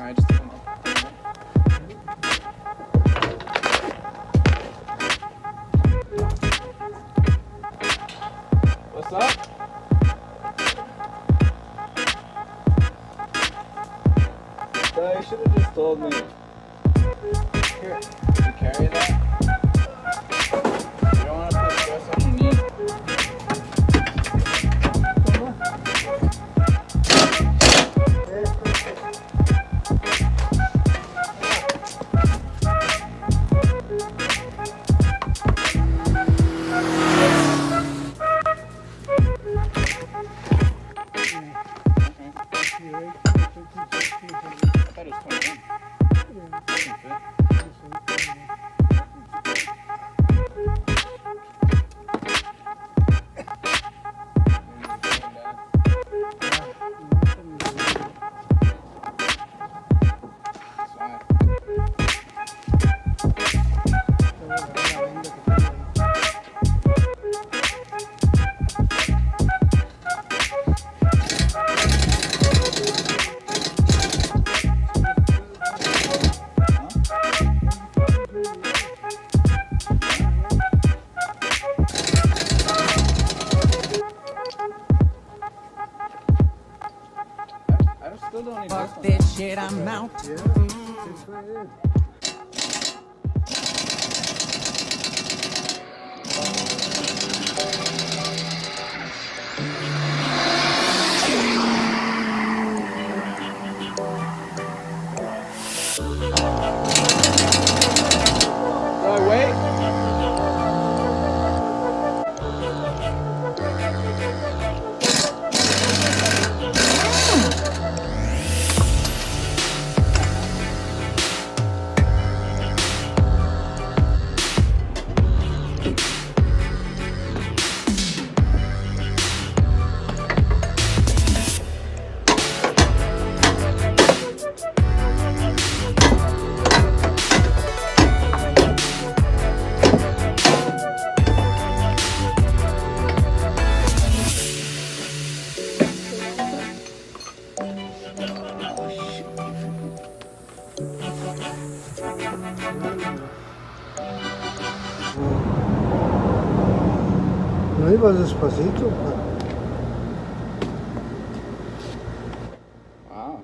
Alright, just take them off. What's up? No, you should have just told me. Here, you carry that? You don't want to put stress on your knee. Fuck this shit, I'm out. ¿No ibas despacito? Wow.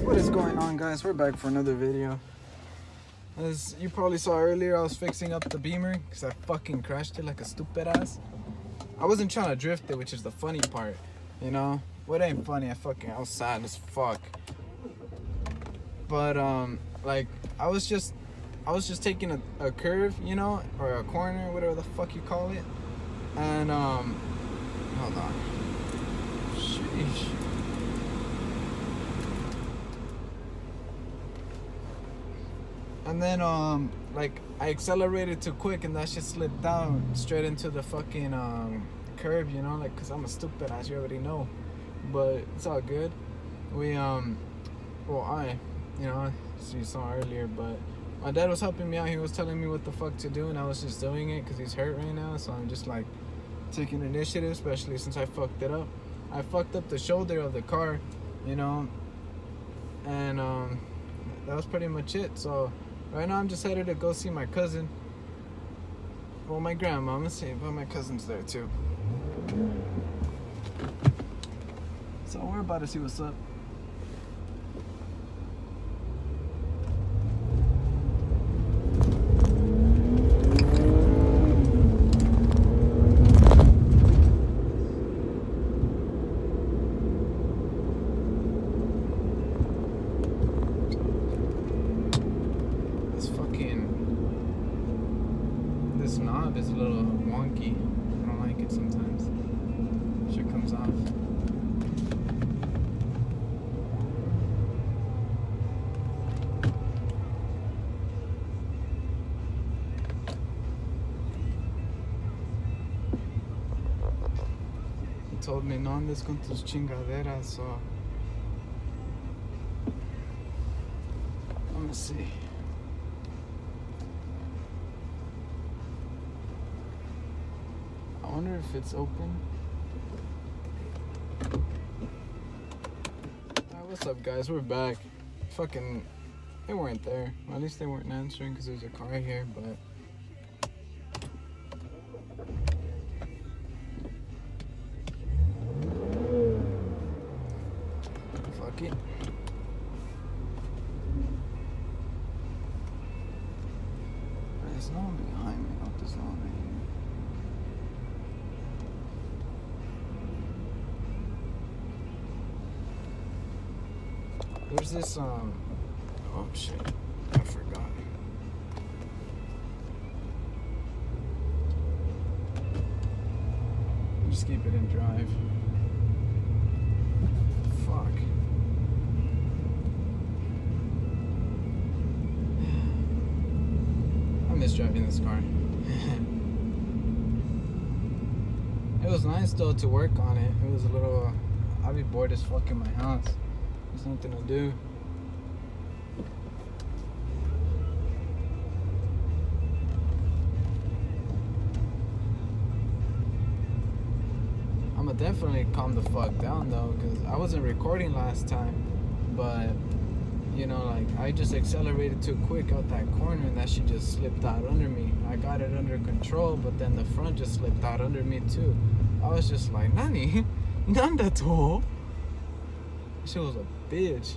What is going on, guys? We're back for another video. As you probably saw earlier, I was fixing up the Beamer because I fucking crashed it like a stupid ass. I wasn't trying to drift it, which is the funny part, you know? What ain't funny? I was sad as fuck. But like I was just taking a curve, you know, or a corner, whatever the fuck you call it. And hold on. Sheesh. And then like I accelerated too quick and that shit slipped down straight into the fucking curb, you know, like, cause I'm a stupid ass, you already know. But it's all good. We you know, as you saw earlier, but my dad was helping me out. He was telling me what the fuck to do, and I was just doing it because he's hurt right now. So I'm just like taking initiative, especially since I fucked it up. I fucked up the shoulder of the car, you know, and that was pretty much it. So right now I'm just headed to go see my cousin. Well, my grandma, I'm gonna see, but my cousin's there too. So we're about to see what's up. This knob is a little wonky. I don't like it sometimes. Shit comes off. He told me no andes con tus chingaderas, so let me see. I wonder if it's open. Alright, what's up, guys? We're back. Fucking, they weren't there. Well, at least they weren't answering because there's a car here, but fuck it. There's no one behind me. Oh, there's no one right here. There's this, oh shit, I forgot. Just keep it in drive. Fuck. I miss driving this car. It was nice though to work on it. It was a little, I'd be bored as fuck in my house. There's nothing to do. I'ma definitely calm the fuck down though, because I wasn't recording last time, but you know, like I just accelerated too quick out that corner and that shit just slipped out under me. I got it under control, but then the front just slipped out under me too. I was just like, Nani? Nanda to? She was a bitch.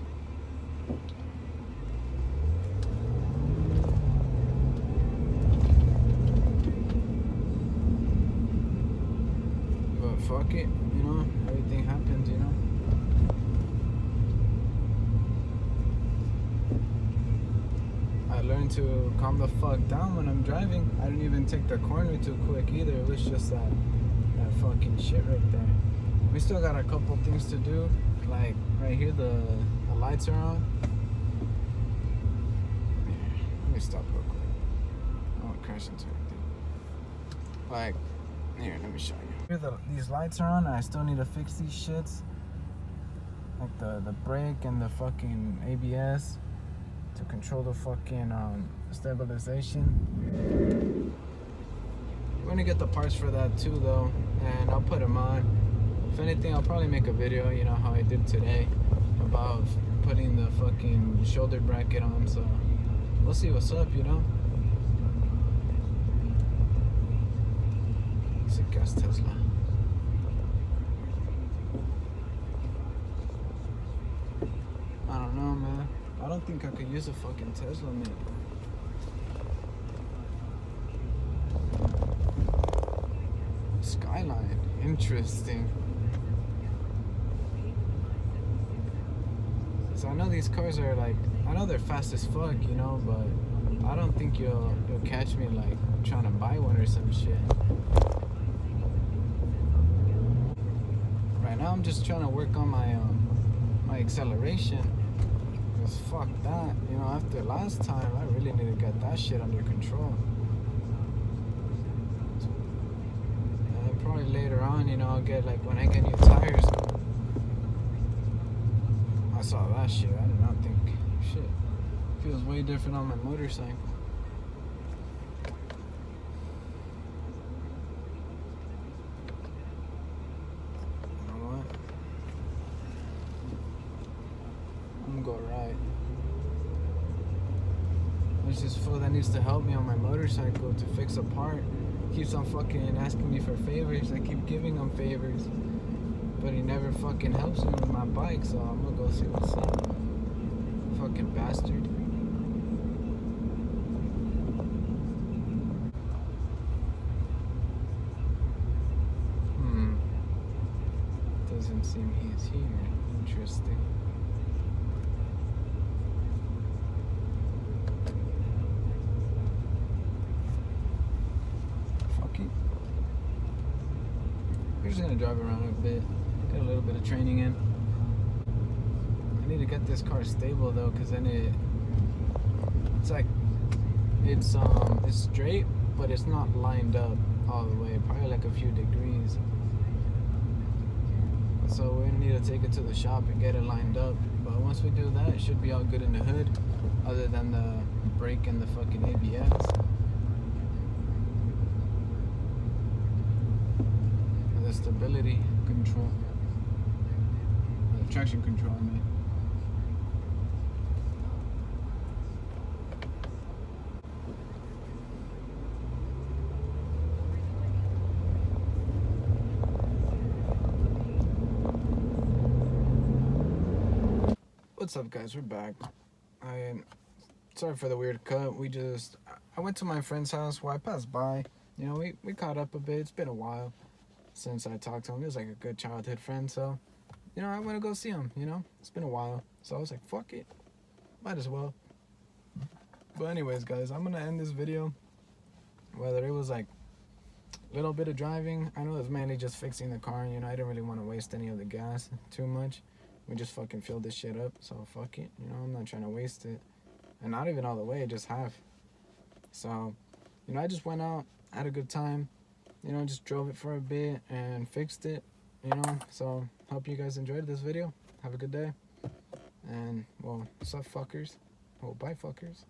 But fuck it, you know, everything happens, you know. I learned to calm the fuck down when I'm driving. I didn't even take the corner too quick either. It was just that fucking shit right there. We still got a couple things to do. Like right here, the lights are on. Let me stop real quick. I won't crash into anything. Like, here, let me show you. Here, these lights are on. I still need to fix these shits. Like the brake and the fucking ABS to control the fucking stabilization. We're gonna get the parts for that too, though, and I'll put them on. If anything, I'll probably make a video, you know, how I did today, about putting the fucking shoulder bracket on, so we'll see what's up, you know? Sick ass Tesla. I don't know, man. don't think I could use a fucking Tesla, man. Skyline, interesting. So I know these cars are like, I know they're fast as fuck, you know, but I don't think you'll catch me like trying to buy one or some shit. Right now I'm just trying to work on my acceleration. Cause fuck that, you know, after last time I really need to get that shit under control. And probably later on, you know, I'll get like when I get new tires. I saw that shit. I did not think shit. Feels way different on my motorcycle. You know what? I'm gonna go right. There's this fool that needs to help me on my motorcycle to fix a part. Keeps on fucking asking me for favors. I keep giving him favors, but he never fucking helps me with my bike, so I'm gonna go see what's up. Fucking bastard. Doesn't seem he's here. Interesting. Fuck it. We're just gonna drive around a bit, get a little bit of training in. I need to get this car stable though, cause then it's like it's straight, but it's not lined up all the way. Probably like a few degrees. So we need to take it to the shop and get it lined up. But once we do that, it should be all good in the hood, other than the brake and the fucking ABS. And the stability control. The traction control, I mean. What's up, guys? We're back. Sorry for the weird cut. I went to my friend's house. Well, I passed by. You know, we caught up a bit. It's been a while since I talked to him. He was like a good childhood friend, so you know, I want to go see him. You know, it's been a while, so I was like, fuck it, might as well. But anyways, guys, I'm gonna end this video. Whether it was like a little bit of driving, I know it was mainly just fixing the car. You know, I didn't really want to waste any of the gas too much. We just fucking filled this shit up, so fuck it. You know, I'm not trying to waste it. And not even all the way, just half. So, you know, I just went out, had a good time. You know, just drove it for a bit and fixed it. You know, so hope you guys enjoyed this video. Have a good day. And, well, what's up, fuckers? Well, bye, fuckers.